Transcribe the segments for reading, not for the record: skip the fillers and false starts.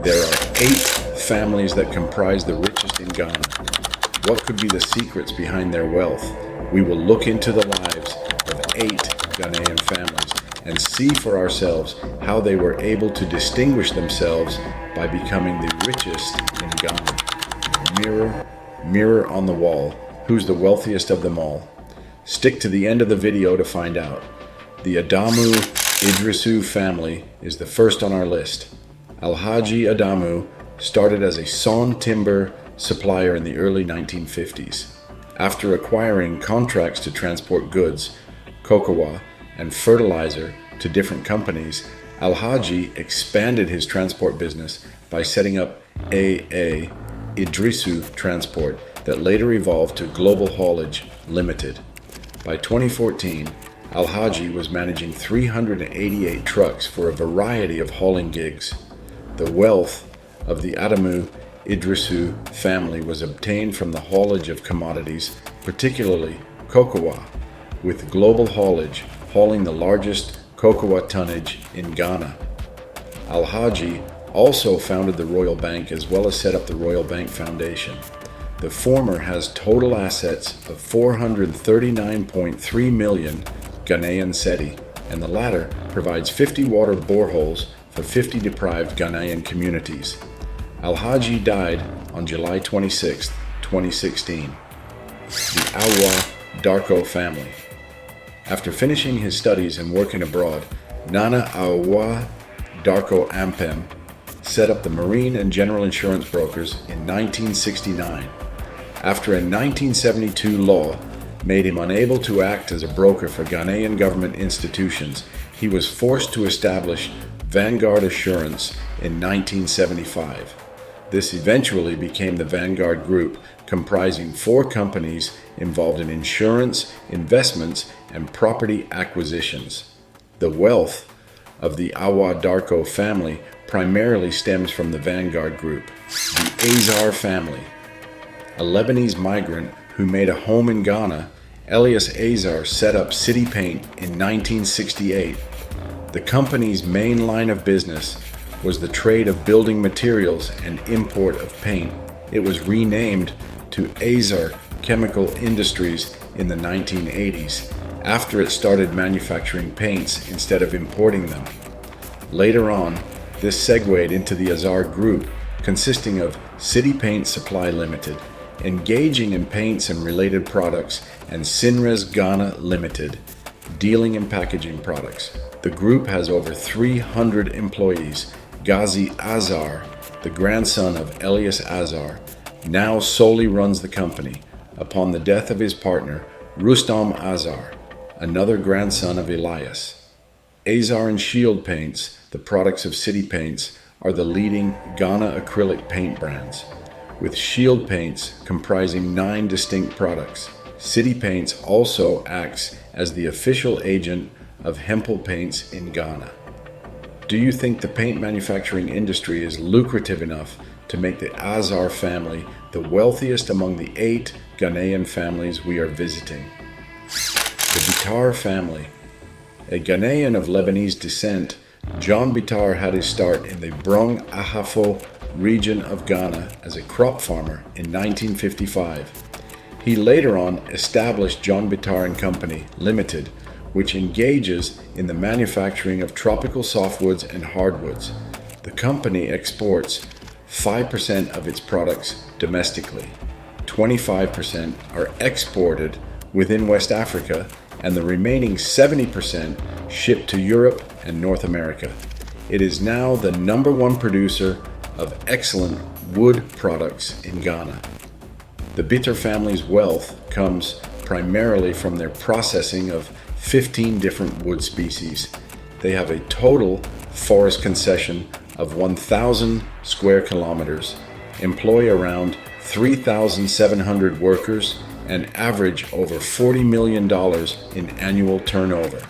There are 8 families that comprise the richest in Ghana. What could be the secrets behind their wealth? We will look into the lives of 8 Ghanaian families and see for ourselves how they were able to distinguish themselves by becoming the richest in Ghana. Mirror, mirror on the wall, who's the wealthiest of them all? Stick to the end of the video to find out. The Adamu Idrisu family is the first on our list. Alhaji Adamu started as a sawn timber supplier in the early 1950s. After acquiring contracts to transport goods, cocoa, and fertilizer to different companies, Alhaji expanded his transport business by setting up A.A. Idrisu Transport that later evolved to Global Haulage Limited. By 2014, Alhaji was managing 388 trucks for a variety of hauling gigs. The wealth of the Adamu Idrisu family was obtained from the haulage of commodities, particularly cocoa, with Global Haulage hauling the largest cocoa tonnage in Ghana. Alhaji also founded the Royal Bank as well as set up the Royal Bank Foundation. The former has total assets of 439.3 million Ghanaian cedi, and the latter provides 50 water boreholes for 50 deprived Ghanaian communities. Alhaji died on July 26, 2016. The Awa Darko family. After finishing his studies and working abroad, Nana Awa Darko Ampem set up the Marine and General Insurance Brokers in 1969. After a 1972 law made him unable to act as a broker for Ghanaian government institutions, he was forced to establish Vanguard Assurance in 1975. This eventually became the Vanguard Group, comprising 4 companies involved in insurance, investments, and property acquisitions. The wealth of the Awa Darko family primarily stems from the Vanguard Group. The Azar family. A Lebanese migrant who made a home in Ghana, Elias Azar set up City Paint in 1968. The company's main line of business was the trade of building materials and import of paint. It was renamed to Azar Chemical Industries in the 1980s, after it started manufacturing paints instead of importing them. Later on, this segued into the Azar Group, consisting of City Paint Supply Limited, engaging in paints and related products, and Sinres Ghana Limited, dealing in packaging products. The group has over 300 employees. Ghazi Azar, the grandson of Elias Azar, now solely runs the company upon the death of his partner, Rustam Azar, another grandson of Elias. Azar and Shield Paints, the products of City Paints, are the leading Ghana acrylic paint brands, with Shield Paints comprising 9 distinct products. City Paints also acts as the official agent of Hempel Paints in Ghana. Do you think the paint manufacturing industry is lucrative enough to make the Azar family the wealthiest among the 8 Ghanaian families we are visiting? The Bitar family. A Ghanaian of Lebanese descent, John Bitar had his start in the Brong Ahafo region of Ghana as a crop farmer in 1955. He later on established John Bitar and Company Limited, which engages in the manufacturing of tropical softwoods and hardwoods. The company exports 5% of its products domestically, 25% are exported within West Africa, and the remaining 70% shipped to Europe and North America. It is now the #1 producer of excellent wood products in Ghana. The Bitar family's wealth comes primarily from their processing of 15 different wood species. They have a total forest concession of 1,000 square kilometers, employ around 3,700 workers, and average over $40 million in annual turnover.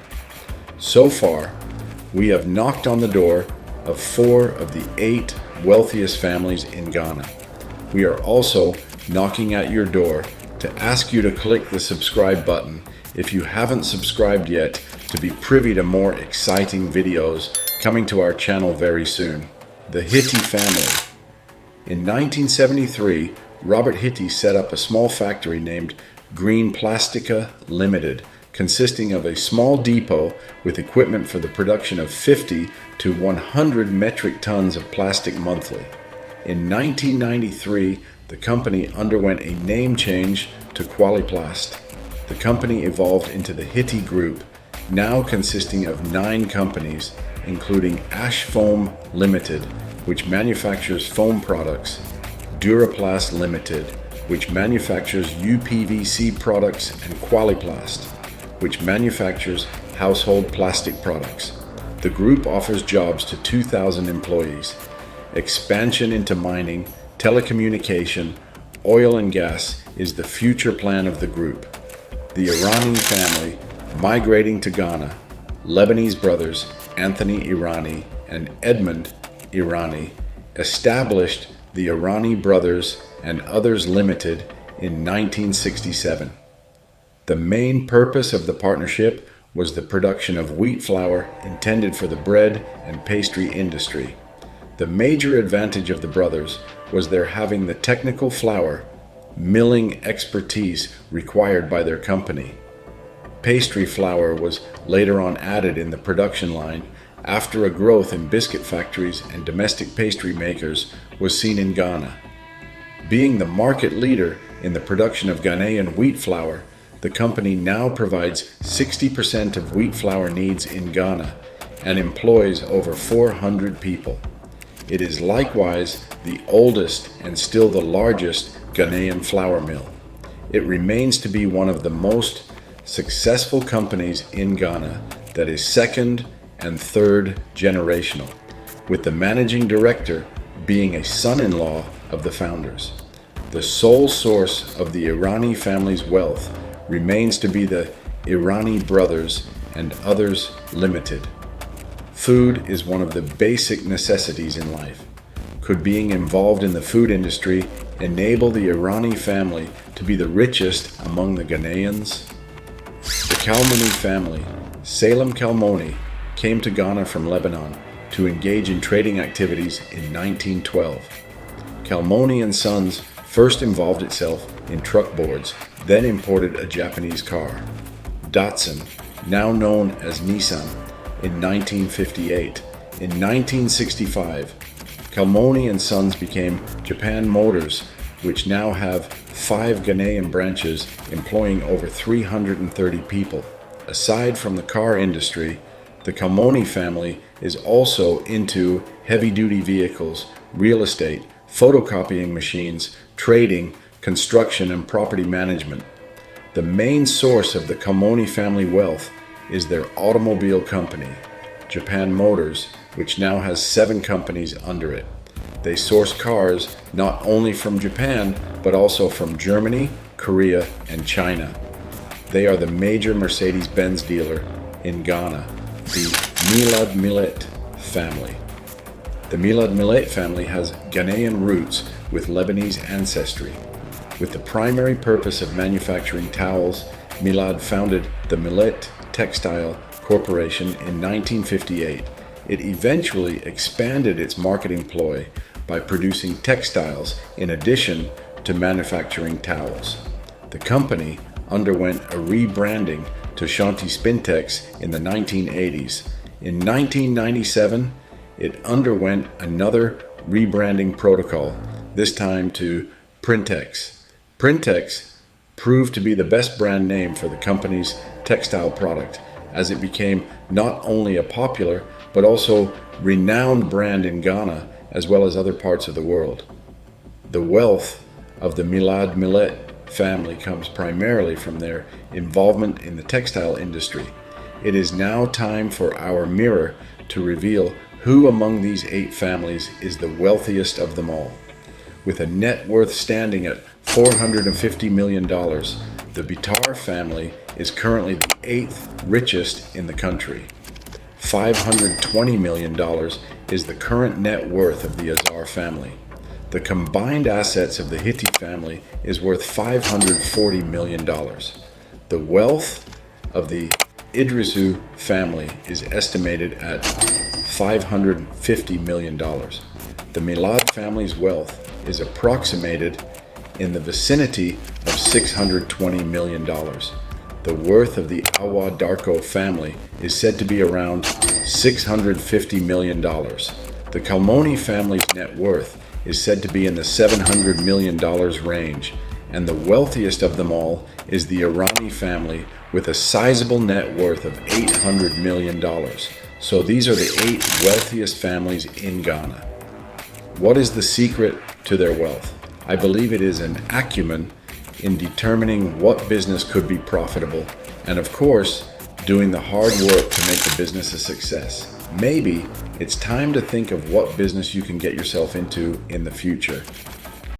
So far, we have knocked on the door of 4 of the 8 wealthiest families in Ghana. We are also knocking at your door to ask you to click the subscribe button if you haven't subscribed yet, to be privy to more exciting videos coming to our channel very soon. the Hitti family. In 1973, Robert Hitti set up a small factory named Green Plastica Limited, consisting of a small depot with equipment for the production of 50 to 100 metric tons of plastic monthly. In 1993, the company underwent a name change to Qualiplast. The company evolved into the Hitti Group, now consisting of 9 companies, including Ash Foam Limited, which manufactures foam products, Duraplast Limited, which manufactures UPVC products, and Qualiplast, which manufactures household plastic products. The group offers jobs to 2,000 employees. Expansion into mining, telecommunication, oil and gas is the future plan of the group. The Irani family, migrating to Ghana, Lebanese brothers Anthony Irani and Edmund Irani, established the Irani Brothers and Others Limited in 1967. The main purpose of the partnership was the production of wheat flour intended for the bread and pastry industry. The major advantage of the brothers was their having the technical flour milling expertise required by their company. Pastry flour was later on added in the production line after a growth in biscuit factories and domestic pastry makers was seen in Ghana. Being the market leader in the production of Ghanaian wheat flour, the company now provides 60% of wheat flour needs in Ghana and employs over 400 people. It is likewise the oldest and still the largest Ghanaian flour mill. It remains to be one of the most successful companies in Ghana that is second and third generational, with the managing director being a son-in-law of the founders. The sole source of the Irani family's wealth remains to be the Irani Brothers and Others Limited. Food is one of the basic necessities in life. Could being involved in the food industry enable the Irani family to be the richest among the Ghanaians? The Kalmoni family, Salem Kalmoni, came to Ghana from Lebanon to engage in trading activities in 1912. Kalmoni and Sons first involved itself in truck boards, then imported a Japanese car, Datsun, now known as Nissan, in 1958. In 1965, Kalmoni and Sons became Japan Motors, which now have 5 Ghanaian branches employing over 330 people. Aside from the car industry, the Kalmoni family is also into heavy-duty vehicles, real estate, photocopying machines, trading, construction, and property management. The main source of the Kalmoni family wealth is their automobile company, Japan Motors, which now has 7 companies under it. They source cars not only from Japan, but also from Germany, Korea, and China. They are the major Mercedes-Benz dealer in Ghana, the Milad Millet family. The Milad Millet family has Ghanaian roots with Lebanese ancestry. With the primary purpose of manufacturing towels, Milad founded the Millet Textile Corporation in 1958. It eventually expanded its marketing ploy by producing textiles in addition to manufacturing towels. The company underwent a rebranding to Shanti Spintex in the 1980s. In 1997, it underwent another rebranding protocol, this time to Printex. Printex proved to be the best brand name for the company's textile product, as it became not only a popular but also renowned brand in Ghana as well as other parts of the world. The wealth of the Milad Millet family comes primarily from their involvement in the textile industry. It is now time for our mirror to reveal who among these 8 families is the wealthiest of them all. With a net worth standing at $450 million, the Bitar family is currently the 8th richest in the country. $520 million is the current net worth of the Azar family. The combined assets of the Hitti family is worth $540 million. The wealth of the Idrisu family is estimated at $550 million. The Milad family's wealth is approximated in the vicinity of $620 million. The worth of the Awa Darko family is said to be around $650 million. The Kalmoni family's net worth is said to be in the $700 million range, and the wealthiest of them all is the Irani family with a sizable net worth of $800 million. So these are the 8 wealthiest families in Ghana. What is the secret to their wealth? I believe it is an acumen in determining what business could be profitable, and of course, doing the hard work to make the business a success. Maybe it's time to think of what business you can get yourself into in the future.